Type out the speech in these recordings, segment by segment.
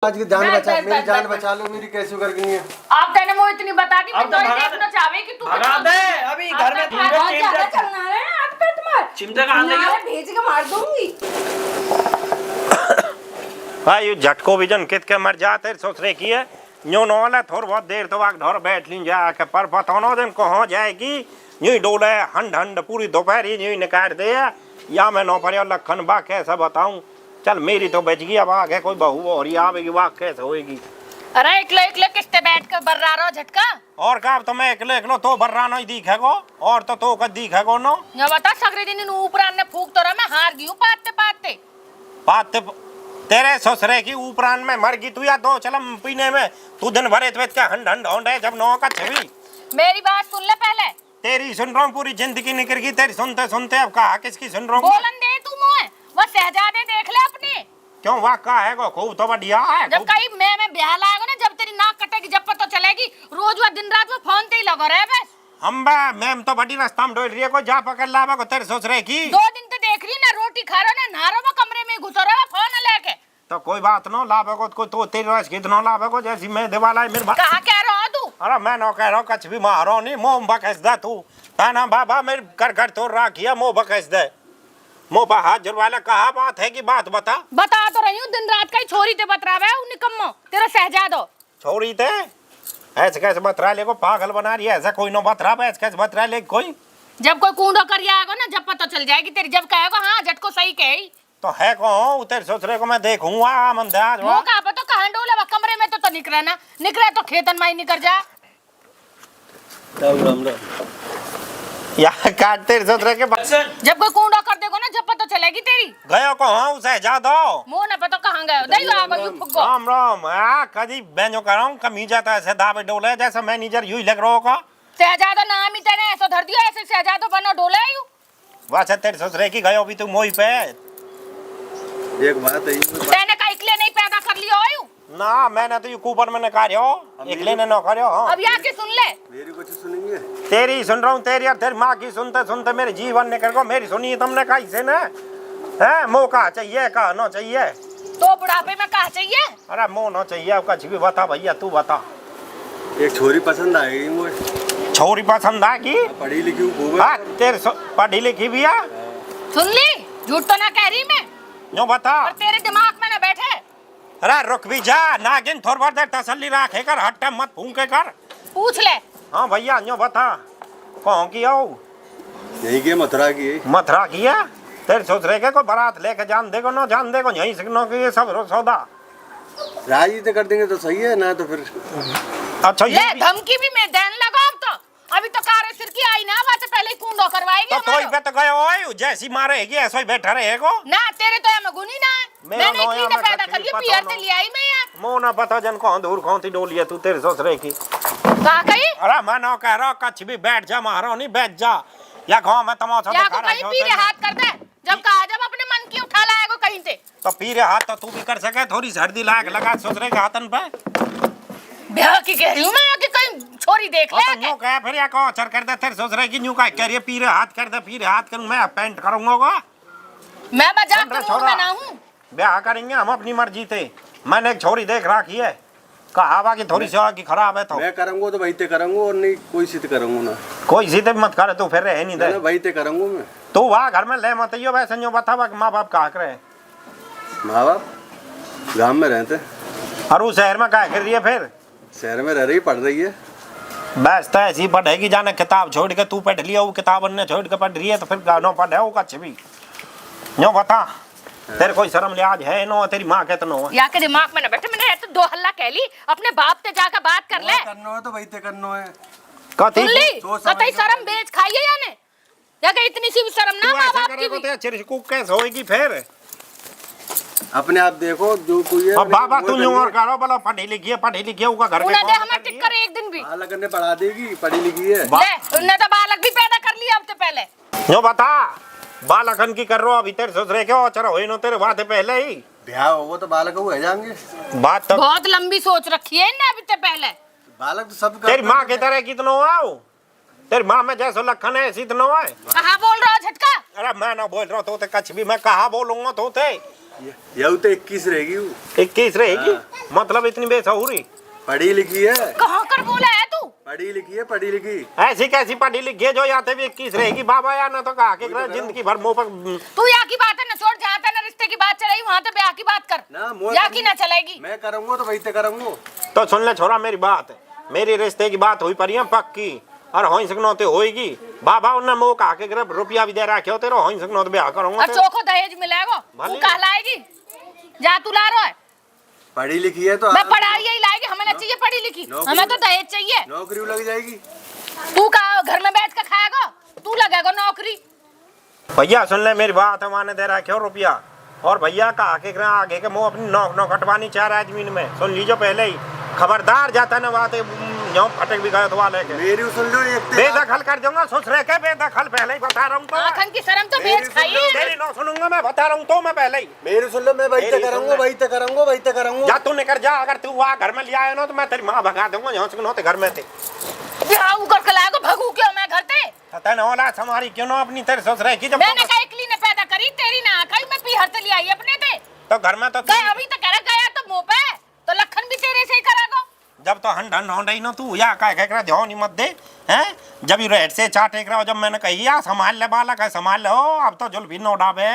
आज की जान बचा, मेरी जान बचा लो, मेरी कैसे करनी है। आप तेने वो इतनी बता दी, मैं तो देखना चाहे कि तू भगा दे। अभी घर में बहुत ज्यादा चलना है आप पे तुम्हारे चिमटा कहाँ ले गया? भेज के मार दूंगी। हाँ ये झटको विजन कित के मर जाते सोच रहे की है न्यू नॉल थोड़ी बहुत देर तो वाक ढोर बैठ ली जाके पर पता न दिन कहाँ जाएगी यूं ही डोले हंड हंड पूरी दोपहर यूं ही निकाल दे या मैं नौ पर लखन बा कैसे बताऊं। चल मेरी तो बच गई, अब आगे कोई बहू और आवेगी वाह कैसे होएगी। अरे एकले किस्ते बैठ कर बर्रा रहो झटका और का तो मैं एकलो तो बर्रा नहीं दिखेगो और तो का दिखेगो नो न बता सगरे दिन ऊपर ने फूक तो रहा मैं हार गई हूं पाते पाते पाते तेरे ससुरे की ऊपरान में मर गई तू या दो चलम पीने में तू दिन भरे तो हंड हंड होंडे जब नौ का छवि। मेरी बात सुन ले पहले। तेरी सुन रहा हूँ पूरी जिंदगी निकल गई तेरी सुनते सुनते, अब कहा किसकी सुन रहा हूँ। बोलन दे तू मुझे वो शहजादे देख ले अपने क्यों वाह का है को खूब तो बढ़िया है। जब कहीं मैं ब्याह लाएगा ना जब तेरी नाक कटेगी जब पता चलेगी रोज वो दिन रात में फोन ते ही लगा रहे बस। हम मैम तो बड़ी रास्ता में डोल रही है को जा पकड़ लावा को तेरे सोच रहे की 2 दिन तो देख रही ना रोटी खा रहा ना नहा रहा कमरे में घुस रहा फोन लेके तो कोई बात नो लावे को तो तेरे रस कितना लावे को जैसी मैं दिवाला है मेरे कहा कह रहा तू। अरे मैं नो कह रहा हूँ कछ भी मारो नहीं मोह बकस दे तू ना बाबा मेरे घर तो राखिया मोह बकस दे मोह पर हाथ जुड़वाला कहा बात है कि बात बता तो रही हूँ दिन रात का ही छोरी ते बतरा है निकम्मो तेरा शहजादो छोरी थे ऐसे कैसे बतरा ले को पागल बना रही है ऐसा कोई नो बतरा ऐसे कैसे बतरा ले कोई जब कोई कूड़ो कर आएगा ना जब पता चल जाएगी तेरी जब कहेगा हाँ झटको सही कही तो है कौन तेरे सोच रहे को मैं देखूंगा मंदाज वो कहा पता कहां डोले वा कमरे में तो निकले ना निकले तो खेतन में ही निकल जा या काट तेरे सोच रहे के जब कोई कूड़ो कर देगा ना जब पता चलेगी तेरी गयो को हाँ उसे जा दो मुंह ना पता कहां गए दई आ गई फुग्गो राम राम आ कदी बेंजो कर रहा हूं कमी जाता ऐसे दावे डोले जैसा मैनेजर यूं ही लग रहा होगा। शहजादा नाम ही तेरे ऐसा धर दिया ऐसे शहजादा बनो डोले यू वाचा तेरे सोच रहे की गयो भी तू मोही पे एक बात है तेने का इकले नहीं पैदा कर लियो यू ना मैंने तो यू कूपर में नकारियो एकले ने न करियो। हां अब यहाँ के सुन ले मेरी कुछ सुनेंगे तेरी सुन रहा हूं तेरी और तेरी मां की सुनते सुनते मेरे जीवन निकल गो मेरी सुनी तुमने कहीं से ना है मौका चाहिए का न चाहिए तो बुढ़ापे में कहा चाहिए। अरे मोह न चाहिए अब कुछ भी बता भैया तू बता। एक छोरी पसंद आएगी मुझे, छोरी पसंद आएगी पढ़ी लिखी खूब हाँ तेरे पढ़ी लिखी भी है सुन ली झूठ तो ना कह रही मैं यूं बता और तेरे दिमाग में ना बैठे। अरे रुक भी जा नागिन थोड़ी बहुत देर तसल्ली रखे कर हट्टा मत फूंके कर पूछ ले हाँ भैया यूं बता कौन की हो यही की मथुरा की मथुरा की है तेरे सोच रहे के कोई बारात लेके जान देगो ना जान देगो यहीं से नो की ये सब सौदा राजी तो कर देंगे तो सही है ना तो फिर अच्छा ले धमकी भी मैं देने लगा अब तो अभी तो कारे सिर की आई ना बात पहले ही कुंडो करवाएगी तो तोई पे तो गयो हो जैसी मारेगी ऐसा ही बैठा रहेगो ना तेरे तो मैं गुनी ना मेरा मैंने इतनी नौया ना में पैदा कच्ची कर लिया पता पियर नो। से ले आई मैं यार मुंह ना पता जन कौन दूर कौन थी डोलिया तू तेरे सोच रहे की कहा कही अरे मैं ना कह रहा कच्छ भी बैठ जा मारो नहीं बैठ जा या गाँव में तमाशा या दिखा को रहा कहीं है पीरे हाथ कर दे जब कहा जब अपने मन की उठा लाएगा कहीं से तो पीरे हाथ तो तू भी कर सके थोड़ी सर्दी लाग लगा सोच रहे के हाथन पे ब्याह की कह रही हूँ मैं कि कहीं छोरी देख ले तो यूं कह फिर या को अचर कर दे तेरे सोच रहे कि यूं का कह रही है पीरे हाथ कर दे पीरे हाथ करूं मैं पेंट करूंगा मैं मजाक अंदर के मूड में ना हूँ। ब्याह करेंगे हम अपनी मर्जी से मैंने एक छोरी देख रखी है कहा कि थोड़ी सी की खराब है तो मैं करूँगा तो वही ते करूँगा और नहीं कोई सीध करूँगा ना कोई सीधे मत करे तू फिर रह नहीं दे वही ते करूँगा मैं तू वहाँ घर में ले मत यो वैसे जो बता माँ बाप कहा करे माँ बाप गाँव में रहते और उस शहर में कहा कर रही है फिर शहर में रह रही पढ़ रही है बस तो ऐसी पढ़ेगी जाने किताब छोड़ के तू पढ़ लिया वो किताब ने छोड़ के पढ़ रही है तो फिर गानों पढ़े वो कच्छ भी नो बता तेरे कोई शर्म लिहाज है नो तेरी माँ के तो नो या के दिमाग में ना बैठे मैंने तो 2 हल्ला कह ली अपने बाप से जाकर बात कर ले करना है तो वही ते करना है कथी सुन ली कतई शर्म बेच खाइए या ने या के इतनी सी भी शर्म ना माँ बाप की भी चिरकुक कैसे होएगी फिर अपने आप देखो जो कोई है अब बाबा तू यूं और करो बोला पढ़ी लिखी है उसका घर उन्हें दे हमें टिक्कर एक दिन भी बालक ने पढ़ा देगी पढ़ी लिखी है ले उन्हें तो बालक भी पैदा कर लिया अब तो पहले नो बता बालकन की कर रहा अभी तेरे सोच रहे क्यों चलो हो तेरे बात पहले ही ब्याह होगा तो बालक हो जाएंगे बात तो बहुत लंबी सोच रखी है ना अभी तो पहले बालक तो सब तेरी माँ की तरह कितनो आओ तेरी माँ में जैसो लखन है इसी इतना है कहाँ बोल रहा हो झटका अरे मैं ना बोल रहा तो कछ भी मैं कहा बोलूंगा तो थे यू तो 21 रहेगी वो। 21 रहेगी? मतलब इतनी बेसहुरी? पढ़ी लिखी है। कहाँ कर बोला है तू? पढ़ी लिखी है, पढ़ी लिखी। ऐसी कैसी पढ़ी लिखी है जो याते भी 21 रहेगी? बाबा यार ना तो कहा के जिंदगी भर मुंह पर। तू यहाँ की बात है ना छोड़, जहाँ पे ना रिश्ते की बात चलेगी वहाँ तो ब्याह की बात कर ना यहाँ की ना चलेगी। मैं करूँगा तो वही तो करूँगा। तो सुन ले छोरा मेरी बात, मेरी रिश्ते की बात हुई पर पक्की और हो सकनो तो होएगी। बाबा उन्हें मोह कहा के रुपया भी दे रखे हो तेरे, हो सकनो तो ब्याह करूंगा। और चोखो दहेज मिलेगा तू कहलाएगी? जा तू ला रहा है। पढ़ी लिखी है तो मैं पढ़ाई यही लाएगी, हमें ना चाहिए पढ़ी लिखी, हमें तो दहेज चाहिए। नौकरी लग जाएगी। तू कहा घर में बैठ कर खाएगा? तू लगेगा नौकरी। भैया सुन ले मेरी बात, माने दे रखे हो रुपया और भैया कहा के आगे के मुँह अपनी नौक कटवानी चाह रहा है जमीन में। सुन लीजिए पहले ही, खबरदार जाता ना बात फटक भी गए तो वाले के मेरी सुन लो। एक बेदखल कर दूंगा ससुरे के, बेदखल पहले ही बता रहा हूँ। तो आखन की शर्म तो बेच खाई है। तेरी ना सुनूंगा मैं, बता रहा हूँ तो मैं पहले ही। मेरी सुन लो, मैं वही तो करूंगा, वही तो करूंगा, वही तो करूंगा। जा तू निकल जा, अगर तू वहाँ घर में ले आया ना तो मैं तेरी माँ भगा दूंगा यहाँ से घर में थे। ब्याह कर के लाएगा, भगू क्यों मैं घर पे? तने औलाद हमारी क्यों ना अपनी तेरे ससुरे की? जब मैंने कहा एकली ने पैदा करी, तेरी ना कहीं मैं पीहर से ले आई अपने थे। तो घर में तो गए अभी तक कह गया तो मुंह पे तो लखन भी तेरे से ही करागा। जब तो हंड हंड होंडई ना तू या कह कह ध्यान नहीं मत दे हैं। जब रेट से चाटे करा, जब मैंने कही या संभाल ले बालक है, संभाल लो। अब तो जुल्फी नो डाबे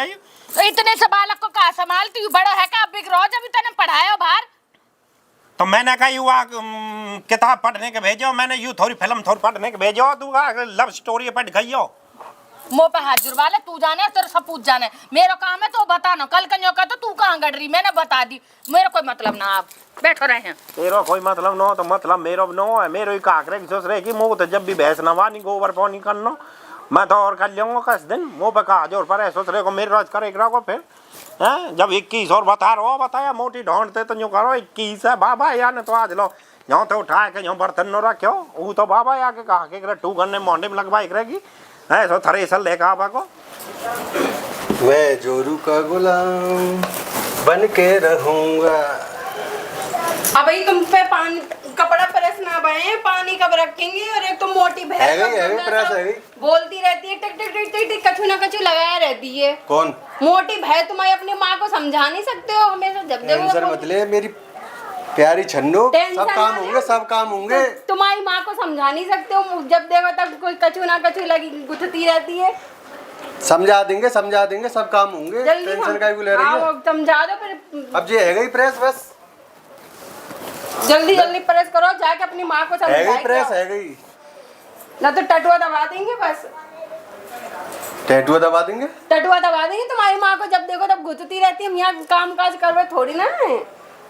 तो इतने से बालक को कहा संभालती हूँ? बड़ा है का बिक रहो जब तने पढ़ाया बाहर। तो मैंने कही हुआ किताब पढ़ने के भेजो, मैंने यू थोड़ी फिल्म थोड़ी पढ़ने के भेजो, तू लव स्टोरी पढ़ गई हो। मुँह पे हाथ जुड़वा ले, तू जाने तेरे सब पूछ जाने। मेरा काम है तो बता ना, कल कन्यो का तो तू कहाँ गड़ रही मैंने बता दी। मेरा कोई मतलब ना, आप बैठो रहे हैं। तेरा कोई मतलब नो तो मतलब मेरो नो है। मेरो ही काकरे की सोच रहे कि मुँह तो जब भी भैंस नवानी गोबर पानी करना मैं तो और कर लूंगा कस दिन मुँह पे कहा जोर पर सोच रहे को मेरे रोज करेगा को फिर हैं। जब 21 और बता रहा बताया मोटी ढूंढते तो यूँ करो 21 है बाबा या ने तो आज लो यहाँ तो उठा के यहाँ बर्तन नो रखो वो तो बाबा आके कहा के टू गन्ने मोंडे में लगवाई करेगी है। सो थ्रेसर लेकर आबा को मैं जोरू का गुलाम बन के रहूंगा। अब भाई तुम पे पानी कपड़ा प्रेस ना बहे, पानी कब रखेंगे? और एक तो मोटी भैंस बोलती रहती है टिक टिक टिक टिक टिक, कछु ना कछु लगाया रहती है। कौन मोटी भैंस? तुम अपनी माँ को समझा नहीं सकते हो हमेशा? जब देखो मतलब मेरी प्यारी छन्नू, सब काम होंगे, सब काम होंगे। तुम्हारी माँ को समझा नहीं सकते हो? जब देखो तब कोई कछु ना कछु लगी गुथती रहती है। समझा देंगे, समझा देंगे, सब काम होंगे। टेंशन काहे को ले रही है? समझा दो फिर। अब ये है गई प्रेस, बस जल्दी जल्दी प्रेस करो, जाके अपनी माँ को समझाओ। है गई प्रेस, है गई ना तो टटुआ दबा देंगे। बस टैटू दबा देंगे, टटुआ दबा देंगे। तुम्हारी माँ को जब देखो तब गुथती रहती है। हम यहाँ काम काज करवे थोड़ी ना है।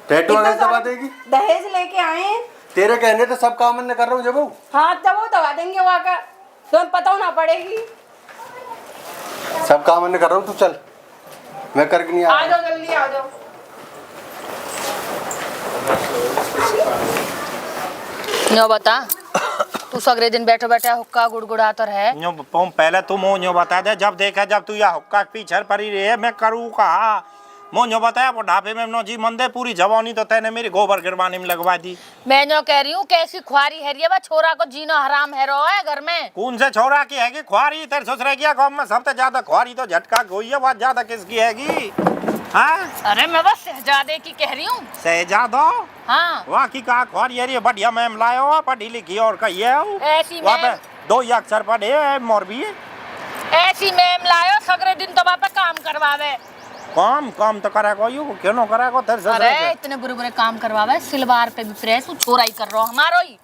टैटू दबा देगी? दहेज लेके आए तेरे कहने तो सब काम मैं कर रहा हूँ। जब हाँ तब वो दबा देंगे वहाँ का, तुम्हें पता ना पड़ेगी। सब काम मैं कर रहा हूँ, तू चल, मैं करके नहीं आ जाओ, जल्दी आ जाओ। नो बता, तू सगरे दिन बैठे बैठे हुक्का गुड़गुड़ाता है। पहले तू मुझे बता दे, जब देखा जब तू या हुक्का पीछे पड़ी रही है मैं करूँ कहा। मुझे बताया बुढ़ापे में नो जी मंदे पूरी जवानी तो तैने मेरी गोबर गिरवानी में लगवा दी। मैं जो कह रही हूँ कैसी खुआरी है रे, छोरा को जीना हराम है रो है घर में। कौन से छोरा की हैगी खुआरी? तेरे ससुरे की गांव में सबसे ज्यादा खुआरी तो झटका गोई है, बहुत ज्यादा किसकी हैगी? हाँ? अरे मैं बस शहजादे की कह रही हूँ। शहजादो? हाँ। वहाँ की कहा खुआरी है? बढ़िया मैम लाए हो, पढ़ी लिखी और कही है ऐसी मैम 2 अक्षर पढ़े है मोरबी। ऐसी मैम लायो सगरे दिन तो वहाँ पे काम करवावे। काम तो करा को यू क्यों न करा को तेरे ससुरे? अरे इतने बुरे बुरे काम करवावे, सिलवार पे भी प्रेस वो छोरा ही कर रहा हमारो ही।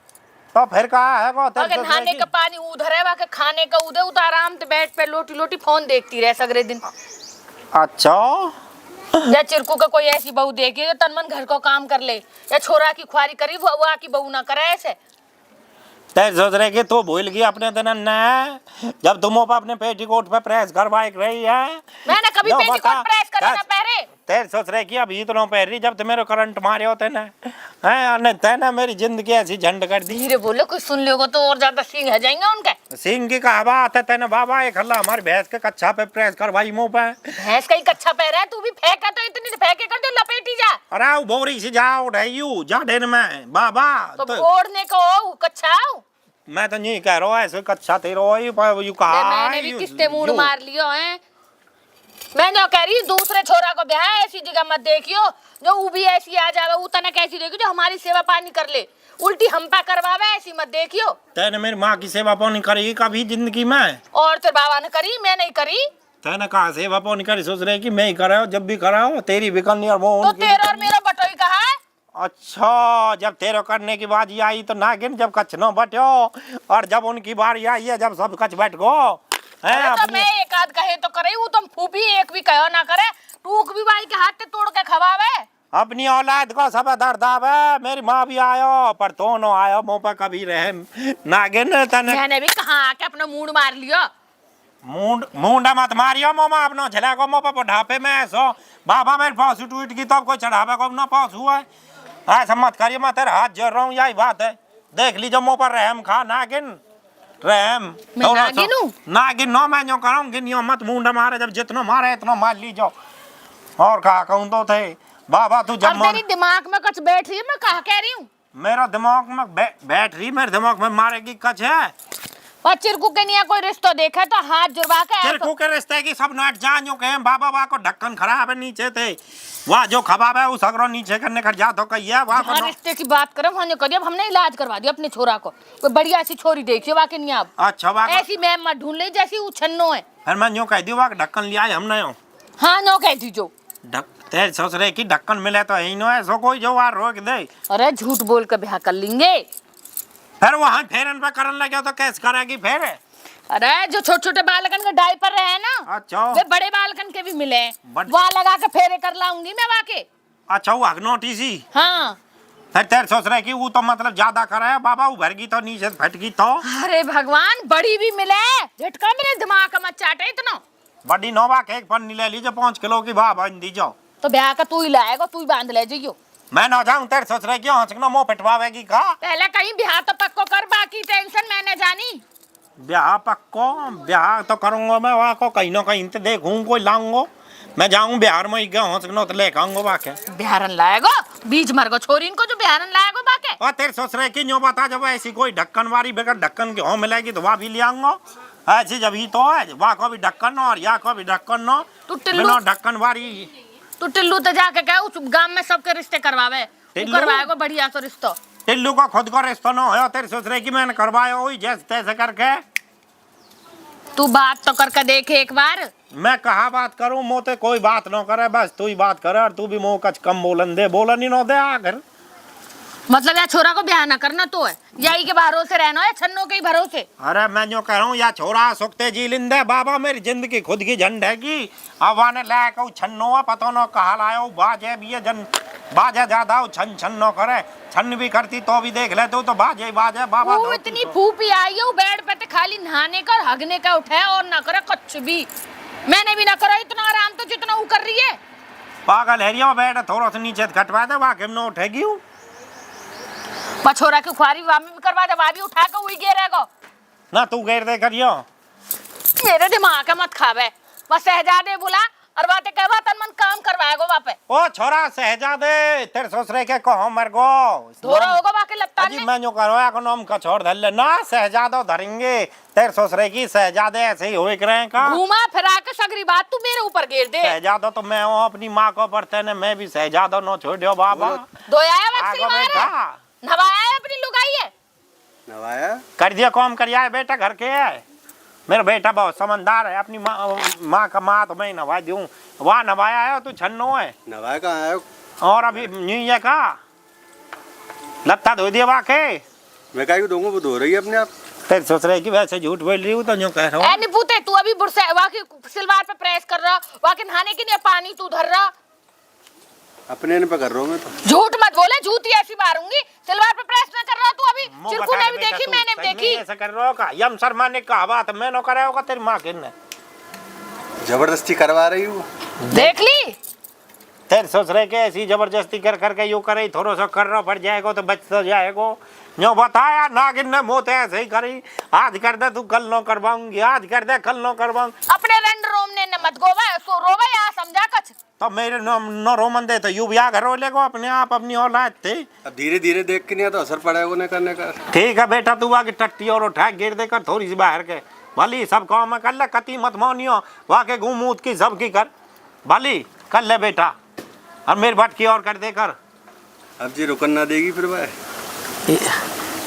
तो फिर कहा है को तेरे अगर नहाने का पानी उधर है, वहाँ खाने का उधर, उधर आराम से बैठ पे लोटी लोटी फोन देखती रहे सगरे दिन। अच्छा या चिरकू का कोई ऐसी बहू देखी जो तनमन घर को काम कर ले, या छोरा की खुआरी करी वो आकी बहू ना करे ऐसे। तेरे सोच रहे कि तू भूल गई अपने दिन न, जब तुम अपने पेटीकोट पे प्रेस करवाई रही है। मैंने कभी पेटीकोट प्रेस करे ना पहरे। तेरे सोच रहे कि अभी तो पहन रही, जब तुम्हें करंट मारे होते ना है तेना मेरी जिंदगी ऐसी झंड कर दी। धीरे बोलो, कोई सुन लेगा तो और ज्यादा सींग है जाएंगे उनके। सिंह की कहा बात है तेने बाबा एक हल्ला हमारी भैंस के कच्चा पे प्रेस करवाई मुंह पे। भैंस का ही कच्चा पैर है, तू भी फेंका तो इतनी फेंके कर दे लपेटी जा। अरे वो बोरी से जाओ ढाईयू जा डेन में बाबा तो ओढ़ने को हो कच्चा। मैं तो नहीं कह रहा ऐसे कच्चा तेरो यू कहा मैंने भी किसते मूड मार लियो है। मैं जो कह रही दूसरे छोरा को ब्याह है, ऐसी जगह मत देखियो जो वो भी ऐसी आ जावे, वो तने कैसी देखियो जो हमारी सेवा पानी कर ले, उल्टी हम पे करवावे, ऐसी मत देखियो। तेने मेरी माँ की सेवा पानी करी कभी जिंदगी में? और तेरे बाबा ने करी, मैं नहीं करी। तेने कहा सेवा पानी करी? सोच रहे कि मैं ही कराओ, जब भी कराओ तेरी भी करनी और वो तो उनकी। तेरा और मेरा बटोई कहा है? अच्छा, जब तेरे करने की बारी आई तो नागिन जब कच न बटो, और जब उनकी बारी आई है जब सब कच बैठ गो है। अरे तो मैं एक आध कहे तो करे, वो तुम फूफी एक भी कहो ना करे, टूक भी भाई के हाथ से तोड़ के खवावे। अपनी औलाद को सब दर्द आवे। मेरी माँ भी आयो पर तो न आयो, मुँह पर कभी रहे नागिन। तने मैंने भी कहा आके अपना मूड मार लियो। मुंडा मत मारियो मोमा, अपना झला को मुँह पर बुढ़ापे में ऐसो बाबा मेरे पास टूट की तो कोई चढ़ावे को ना पास हुआ है। ऐसा मत करिए, मैं तेरे हाथ जोड़ रहा हूँ, यही बात है। देख लीजिए मुँह पर रहम खा नागिन, रहम। मैं नागिन हूँ? नागिन नो, मैं जो कराऊँ गिनियो मत, मुंडा मारे जब जितना मारे इतना मार लीजो। और कहा कहूँ तो थे बाबा तू जब तेरी दिमाग में कुछ बैठ रही है, मैं कहा कह रही हूँ। मेरा दिमाग में बैठ रही, मेरे दिमाग में मारेगी कच है। और चिरकू के निया कोई रिश्ता देखा तो हाथ जुड़वा के चिरकू के रिश्ते की सब नाट जानो के बाबा वाह को ढक्कन खराब है नीचे थे, वहाँ जो खबाब है उस अगरो नीचे करने कर जा तो कहिए वहाँ को रिश्ते की बात करें वहाँ करिए। अब हमने इलाज करवा दिया अपने छोरा को, कोई बढ़िया सी छोरी देखिए वाके नहीं। आप अच्छा वाह ऐसी मैं मत ढूंढ ले जैसी उछन्नो है। फिर मैं यूँ कह दी वाह ढक्कन लिया है हमने। हाँ नो कह दी जो तेरे सोच रहे कि ढक्कन मिले तो यही नो ऐसा कोई जो वहाँ रोक दे। अरे झूठ बोल कर ब्याह कर लेंगे। फिर वहाँ फेरन पे करने लगे तो कैसे करेगी फिर? अरे जो छोटे छोटे बालकन के डायपर रहे ना, अच्छा वे बड़े बालकन के भी मिले, वहाँ लगा के फेरे कर लाऊंगी मैं वाके। अच्छा वो अगनोटी सी। हाँ फिर तेरे सोच रहे कि वो तो मतलब ज्यादा करे बाबा, उभरगी तो नीचे फटगी तो। अरे भगवान, बड़ी भी मिले, झटका मेरे दिमाग मत चाटे इतना। बड़ी नोवा के एक पन्नी ले लीजिए 5 किलो की भाव दी जाओ। तो ब्याह का तू ही लाएगा, तू ही बांध ले जाइयो। मैं ना जाऊं, तेरे सोच रहे क्यों हंसना मुंह पिटवावेगी का? पहले कहीं ब्याह तो पक्को कर, बाकी टेंशन मैंने जानी। ब्याह पक्को, ब्याह तो करूंगा मैं वहाँ को कहीं ना कहीं तो देखूं कोई लाऊंगा। मैं जाऊं बिहार में गया हंसना तो लेकर आऊंगा वाके। बिहारन लाएगा बीज मर गो छोरी इनको जो बिहारन लाएगा बाके। और तेरे सोच रहे कि यूँ बता जब ऐसी कोई ढक्कन वाली बगैर ढक्कन की हो मिलेगी तो वहाँ भी ले आऊंगा। ऐसी जब ही तो है वहाँ को भी ढक्कन और यहाँ को भी ढक्कन नो, बिना ढक्कन वाली। तू टिल्लू तो जाके कह उस गांव में सबके रिश्ते करवावे, करवाएगा बढ़िया सो रिश्ता। टिल्लू को खुद को रिश्ता ना हो, तेरे सोच रहे कि मैंने करवाया वही जैसे तैसे करके। तू बात तो करके देखे एक बार। मैं कहा बात करूं, मोते कोई बात ना करे, बस तू ही बात करे और तू भी मुँह कच कम बोलन दे, बोलन ही ना दे आकर। मतलब या छोरा को ब्याह ना करना तो है, यही के भरोसे रहना है, छन्नों के ही भरोसे। अरे मैं जो कह रहा हूँ या छोरा सुखते जी लिंदे बाबा, मेरी जिंदगी खुद की झंड है की। अब आने लायक छन्नो पता न कहा लायो बाजे भी है जन, बाजे ज्यादा छन छन न करे, छन भी करती तो भी देख ले तो बाजे बाजे बाबा। वो इतनी फूफी आई है बेड पे खाली नहाने का और हगने का उठाए और ना करे कुछ भी। मैंने भी ना करा इतना आराम तो जितना वो कर रही है। पागल है बैठ थोड़ा सा नीचे घटवा दे, वाकई में उठेगी। पछोरा की खुआरी वहां में भी करवा दे, वहां भी उठा के वही गिरेगा ना। तू घेर दे करियो, मेरे दिमाग मत खावे। बस शहजादे बुला और बातें कहवा तन मन काम करवाएगा वहां पे। ओ छोरा शहजादे तेरे ससुरे के कहो मर गो धोरा होगा बाकी लगता नहीं। मैं जो करवाया को नाम का छोड़ धर ले ना, शहजादो धरेंगे तेरे ससुरे की। शहजादे ऐसे ही होए करे का घुमा फिरा के सगरी बात तू मेरे ऊपर घेर दे। शहजादो तो मैं हूँ अपनी माँ को बरते ने, मैं भी शहजादो नो छोड़ियो बाबा। धोया वक्सिल मारे नवाया है अपनी लुगाई है, नवाया कर दिया काम करिया है बेटा घर के है। मेरा बेटा बहुत समझदार है, अपनी माँ का माँ तो मैं नवा दूं, वहाँ नवाया है तू छन्नो है। नवाया कहाँ है? और अभी न्यू का लत्ता धो दिया वाके। मैं कहीं दूंगा, वो धो रही है अपने आप। तेरे सोच रहे कि वैसे झूठ बोल रही हूँ तो यूँ कह रहा हूँ। नहीं पूते तू अभी बुरसे वाकी सिलवार पे प्रेस कर रहा, वाके नहाने के लिए पानी तू धर रहा। अपने ने पकड़ रहा हूँ मैं तो। झूठ मत बोले, झूठी ऐसी मारूंगी। सिलवार पे प्रेस ना कर रहा तू अभी। चिरकू ने भी देखी, मैंने भी देखी। ऐसा कर रहा होगा यम शर्मा ने कहा बात मैं न करे होगा, तेरी माँ के ने जबरदस्ती करवा रही हूँ। देख ली तेरे सोच रहे कि ऐसी जबरदस्ती कर करके यूँ करे थोड़ा सा कर रहा पड़ जाएगा तो बच तो जाएगा। जो बताया नागिन ने मोते ऐसे ही करी, आज कर दे तू कल नो करवाऊंगी, आज कर दे कल नो करवाऊंगी। अपने रंड रोमने ने मत गोवा सो रोवा या समझा कछ। तो मेरे न रोमन दे तो यू भी आ घर ले को अपने आप अपनी औलाद थे। अब धीरे धीरे देख के नहीं तो असर पड़ेगा उन्हें करने का। ठीक है बेटा, तू आगे टट्टी और उठा गिर देकर थोड़ी सी बाहर के भली सब काम में कर ले, कती मत मानियो वाके घूमूत की सबकी कर। भली कर ले बेटा, और मेरी भटकी और कर दे कर। अब जी रुकन ना देगी फिर भाई,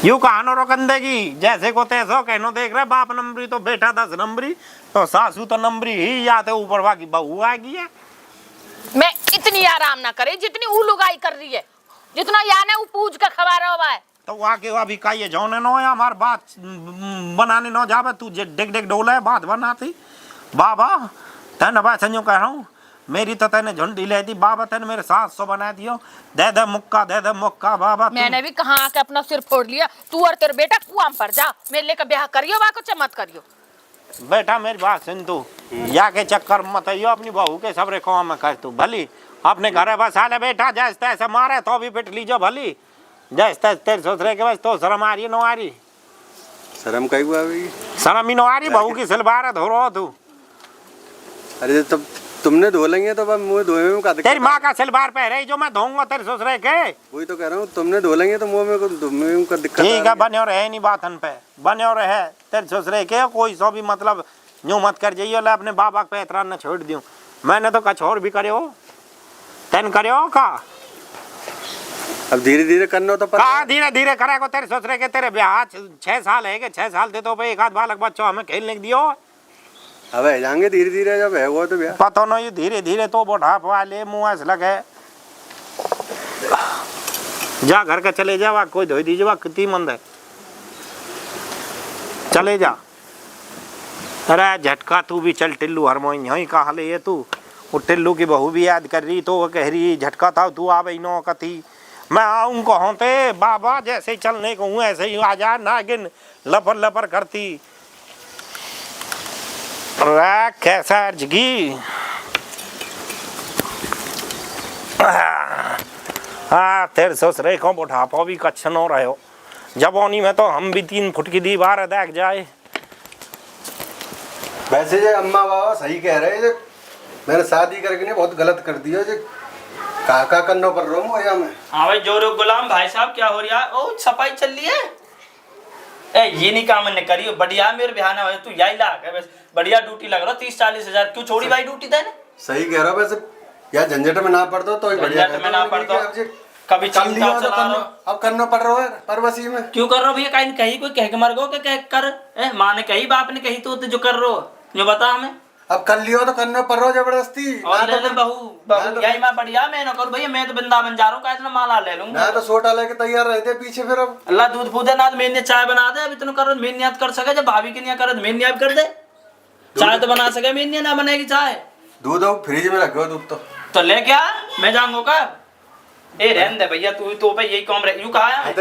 यूं कहानो रोकन देगी, जैसे को तैसो कहनो। देख रहे बाप नंबरी तो बेटा 10 नंबरी, तो सासू तो नंबरी ही, या तो ऊपर वाकी बहू आएगी है। मैं इतनी आराम ना करे जितनी वो लुगाई कर रही है, जितना याने वो पूछ का खबर हुआ है। तो वहाँ के अभी का ये जौने नो है हमार बात बनाने नो जावे, तू डिग डिग डोले बात बनाती। बाबा तेन बात संजो कह रहा हूँ, मेरी तो तेने झुंडी ले दी बाबा, तेने मेरे 700 बना दियो, दे दे मुक्का बाबा। मैंने भी कहा आके अपना सिर फोड़ लिया। तू और तेरे बेटा कुआं पर जा, मेरे लेकर ब्याह करियो, वाको चमत करियो। बेटा मेरी बात सुन, तू या के चक्कर मत आइयो, अपनी बहू के सबरे काम में कर तू भली, अपने घर बस आले बेटा, जैसे तैसे मारे तो भी पिट लीजो भली, जैसे तैसे तेरे ससुरे के बस तो शर्म आ रही नो आ रही? शर्म कहीं हुआ भाई, शर्म ही नो आ रही, बहू की सिलवार धो रहा तू। अरे तब तुमने धो लेंगे तो मुँह धोए में का दिक्कत? तेरी माँ का सिलवार पहरे जो मैं धोऊंगा तेरे ससुरे के। वही तो कह रहा हूँ, तुमने धो लेंगे तो मुँह में का दिक्कत। ठीक है, बने रहे नहीं बातन पे, बने रहे तेरे ससुरे के, कोई सो भी मतलब यूं मत कर जाइए ले अपने बाबा पे एतरान न छोड़ दियो। मैंने तो कछ और भी करे हो, तेन करे हो का? अब धीरे धीरे करना तो कहा धीरे धीरे करेगा तेरे ससुरे के? तेरे ब्याह 6 साल है, 6 साल थे तो एक आध बालक बच्चों हमें खेलने दियो। अब जाएंगे धीरे धीरे, जब है वो तो ब्याह। पता नहीं धीरे धीरे तो बुढ़ाप वाले मुँह ऐसे लगे। जा घर का चले जा, वहाँ कोई धोई दीजिए, वहाँ कितनी मंद है, चले जा। अरे झटका तू भी चल टिल्लू, हर मोइन यही कहा ले ये तू। वो टिल्लू की बहू भी याद कर रही तो वो कह रही झटका था तू आ बही नो कथी। मैं आऊँ कहते बाबा जैसे चलने को हूँ ऐसे ही आ जा, नागिन लपर लपर करती। अरे कैसा अर्जगी, हाँ तेरे ससुरे को बुढ़ापा भी कच्छन हो रहे हो, जवानी में तो हम भी 3 फुट की दीवार देख जाए। वैसे जो अम्मा बाबा सही कह रहे हैं, मैंने शादी करके नहीं बहुत गलत कर दिया जो काका करना पर रो मोया में। हाँ भाई जोरो गुलाम भाई साहब क्या हो रहा है? ओ सफाई चल रही है। ए ये नहीं काम ने करियो, बढ़िया मेरे बिहाना हो तू यही ला के बस, बढ़िया ड्यूटी लग रहा 30-40 हजार। क्यों छोड़ी भाई ड्यूटी देने? सही कह रहा हूँ, वैसे यार झंझट में ना पड़ता तो बढ़िया में ना पड़ता, कभी चिंता चला लो। अब करना पड़ रहा है परवसी में। क्यों कर रहा हो भैया? कहीं कहीं कोई कह के मर गो के कर? माँ ने कही, बाप ने कही, तो जो कर रहो जो बता हमें। अब कर लियो तो करना पड़ रहा जबरदस्ती। और ले ले बहू यही मैं बढ़िया, मैं ना करूँ भैया, मैं तो वृंदावन जा रहा हूँ, इतना माला ले लूंगा। मैं तो सोटा लेके तैयार रहते पीछे, फिर अब अल्लाह दूध पूदे ना मेरे चाय बना दे। अब इतना करो मेरे नियत कर सके, जब भाभी की नहीं करे मेरे नियत कर दे। चाय तो बना सके, मेरे ना बनेगी चाय। दूध फ्रिज में रखो, दूध तो ले क्या मैं जाऊंगा कब? ए रहने दे भैया, तू तो पे यही काम रह यूं कहा है।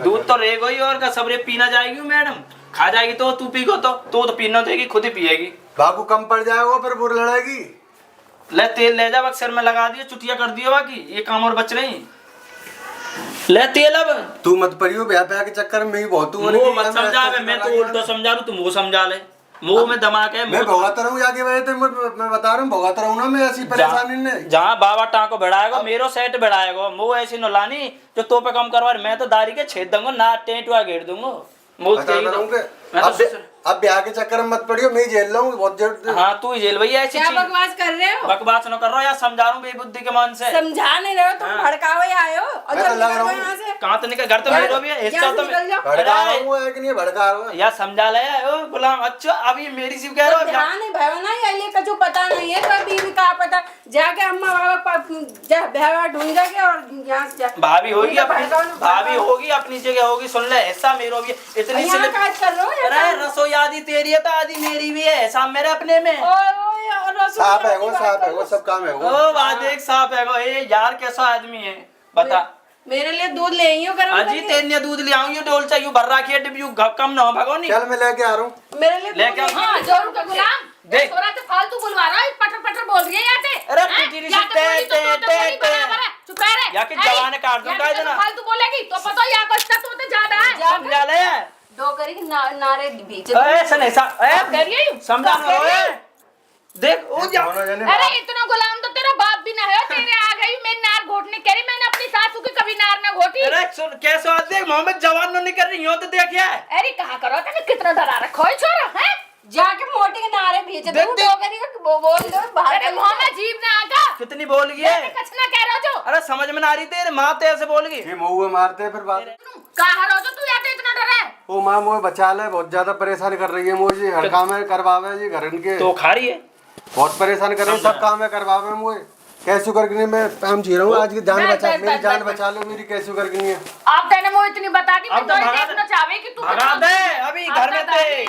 दूध तो रहेगा ही, और का सबरे पीना जाएगी मैडम, खा जाएगी तो तू पीगो तो पीना देगी, खुद ही पिएगी। बाबू कम पड़ जाएगा फिर बुर लड़ेगी। ले तेल ले जा, सिर में लगा दियो, चुटिया कर दियो, बाकी ये काम और बच रही। ले तेल अब तू मत पड़ियो ब्याह के चक्कर में ही बहुत वो मत समझा, मैं तो उल्टा समझा रहा हूँ, तुम वो समझा ले। मुंह में दिमाग है, मैं भोगाता रहूं जाके वजह तो मैं बता रहा हूँ, भोगाता रहूं ना मैं ऐसी परेशानी ने। जहाँ बाबा टाँको बढ़ाएगा मेरो सेट बढ़ाएगा, मुँह ऐसी न लानी जो तो पे कम करवा। मैं तो दाढ़ी के छेद दूंगा, ना टेंटुआ घेर दूंगा। अब ब्याह के चक्कर में मत पड़ियो, मैं जेल लाऊं बहुत जल्द। हाँ तू जेल भैया ऐसी क्या बकवास कर रहे हो? बकवास न कर रहा हूँ यार, समझा रहा हूँ बेबुद्धि के मन से। समझा नहीं रहे हो तुम, भड़काओ ही आए हो। और मैं तो लग रहा हूँ यहाँ से कहाँ तो निकल, घर तो मेरा भी है, हिस्सा तो भड़का रहा हूँ है कि नहीं भड़का रहा हूँ यार, समझा ले ओ गुलाम। अच्छा अभी मेरी सिर्फ कह रहा हूँ ध्यान नहीं भयो ना, ये कुछ पता नहीं है तो बीवी का पता। जाके अम्मा बाबा भैया ढूंढ जाके और यहाँ से भाभी होगी अपनी, भाभी होगी अपनी जगह होगी। सुन ले हिस्सा मेरा भी इतनी यहाँ काज कर रहे हो। अरे रसोई आदि तेरी है तो आदि मेरी भी है, सब मेरे अपने में। साफ है वो सब काम है वो। ओ बात एक साफ है वो। ए यार कैसा आदमी है बता। मेरे लिए दूध ले आई हो गरम अजी तेरे दूध ले आऊं, ये डोल चाहिए भर रखी डिब्यू कम ना हो भगवानी। चल मैं लेके आ रहा हूँ। मेरे लिए लेके हाँ जोरू का गुलाम देख छोरा तो फालतू बुलवा रहा है, पटर पटर बोल रही है यहाँ पे। अरे टिटिरी से चुप रह रे। या कि जवान काट दूं का इतना फालतू बोलेगी तो पता या कुछ तो ज्यादा है। समझा ले डोगरी नारे बीच ऐसा नहीं सा कर रही हूँ समझा ना रो देख ओ जा। अरे इतना गुलाम तो तेरा बाप भी ना है, तेरे आ गई मैं नार घोटने कह रही, मैंने अपनी सासू की कभी नार ना घोटी। अरे सुन कैसे देख मोहम्मद जवान नहीं कर रही हो तो देख यार। अरे कहा करो तने कितना डरा रखो है छोरा है। जाके मोटी के नारे भेज दो डोगरी का बोल दो बाहर तेरे मुंह में जीभ ना आगा कितनी बोल गई है कुछ ना कह रहा जो अरे समझ में ना आ रही तेरे माँ तो ऐसे बोल गई ये मुँह मारते हैं फिर बात कहा रहो जो तू या तो इतना डरे वो माँ मुझे बचा ले, बहुत ज्यादा परेशान कर रही है मुझे, हर काम में करवावे जी घर इनके तो खा रही है बहुत परेशान कर रही है, सब काम में करवावे मुझे। कैसे करके मैं काम जी रहा हूँ आज की जान बचा, मेरी जान बचा लो मेरी, कैसे करके है। अब तेने मुझे इतनी बता दी, मैं अब तो तो भगा देखना चाहे कि तू भगा दे अभी घर में थे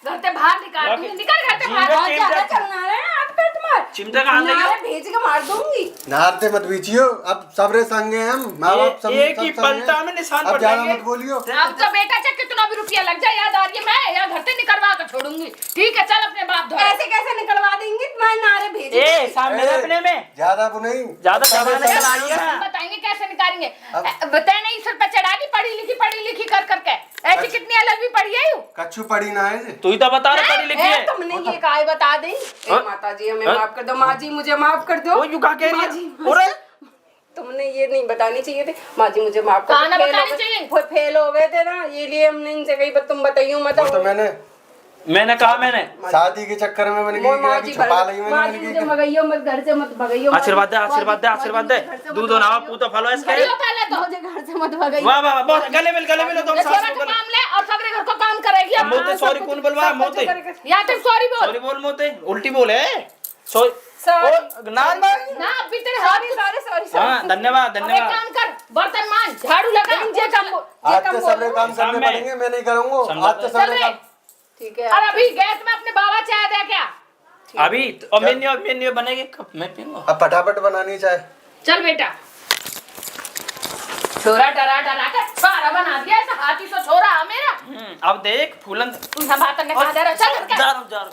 घर से बाहर निकाल दूंगी, निकल घर से बाहर। बहुत ज्यादा चलना है हाथ पे तुम्हारे चिमटा कहाँ ले गया? नारे भेज के मार दूंगी। नारते मत बीचियो, अब सबरे संगे हैं हम, माँ बाप सब एक ही सब संगे पलटा हैं। में निशान अब पड़ ज्यादा जाएंगे। मत बोलियो। अब तो बेटा चाहे कितना भी रुपया लग जाए, याद आ रही है मैं या घर से निकलवा कर छोड़ूंगी। ठीक है चल अपने बाप धोए। ऐसे कैसे निकलवा देंगी तुम्हारे नारे भेज ए सामने अपने में ज्यादा वो नहीं, ज्यादा चबाने सब- चला रही है हम बताएंगे कैसे निकालेंगे। बताए नहीं सर पे चढ़ा दी पढ़ी लिखी कर करके, ऐसी कितनी अलग भी पढ़ी है यू। कच्चू पड़ी ना है जी। तू ही तो बता रहा पढ़ी लिखी है तुमने ये काय बता दी माता जी हमें माफ कर दो, माँ जी मुझे माफ कर दो। वो यू कहा कह रही माँ है जी, अरे तुमने ये नहीं बतानी चाहिए थे, माँ जी मुझे माफ कर कहाँ दो। ना बतानी चाहिए? फेल हो गए थे ना, ये लिए हमने इनसे कही तुम बताइयो मत। वो तो मैंने कहा मैंने शादी के चक्कर में मैंने माँ जी छुपा ली माँ जी मुझे भगाइयो मत, घर से मत भगाइयो। आशीर्वाद दे आशीर्वाद दे आशीर्वाद दे दूध ना पूतो फलो इसके बड़ियों पहले तो मुझे घर से मत भगाइयो। वाह वाह बहुत गले मिल तुम ये सास छोरा तो काम ले और सगरे घर को काम करेगी। अब मोते सॉरी कौन बोलवा मोते या तुम सॉरी बोल सॉरी बोल मोते उल्टी बोले सॉरी सॉरी नान ना, अभी तेरे हाथ सॉरी सॉरी हाँ धन्यवाद अब एक धन्यवाद काम कर, बर्तन मान, झाड़ू लगा, ये काम आज तो सबरे काम करने सामने। पड़ेंगे, मैं नहीं करूँगा आज तो चल सबरे रे। काम। ठीक है। और अभी गैस में अपने बाबा चाय दे क्या। अभी और मेन्यू बनेगी कब मैं पीऊंगा अब फटाफट बनानी चाहे। चल बेटा, छोरा डरा के सारा बना दिया, ऐसा हाथी सो छोरा मेरा। अब देख फूलन तू हम बात करने कहा जा रहा, चल करके जा रहा हूँ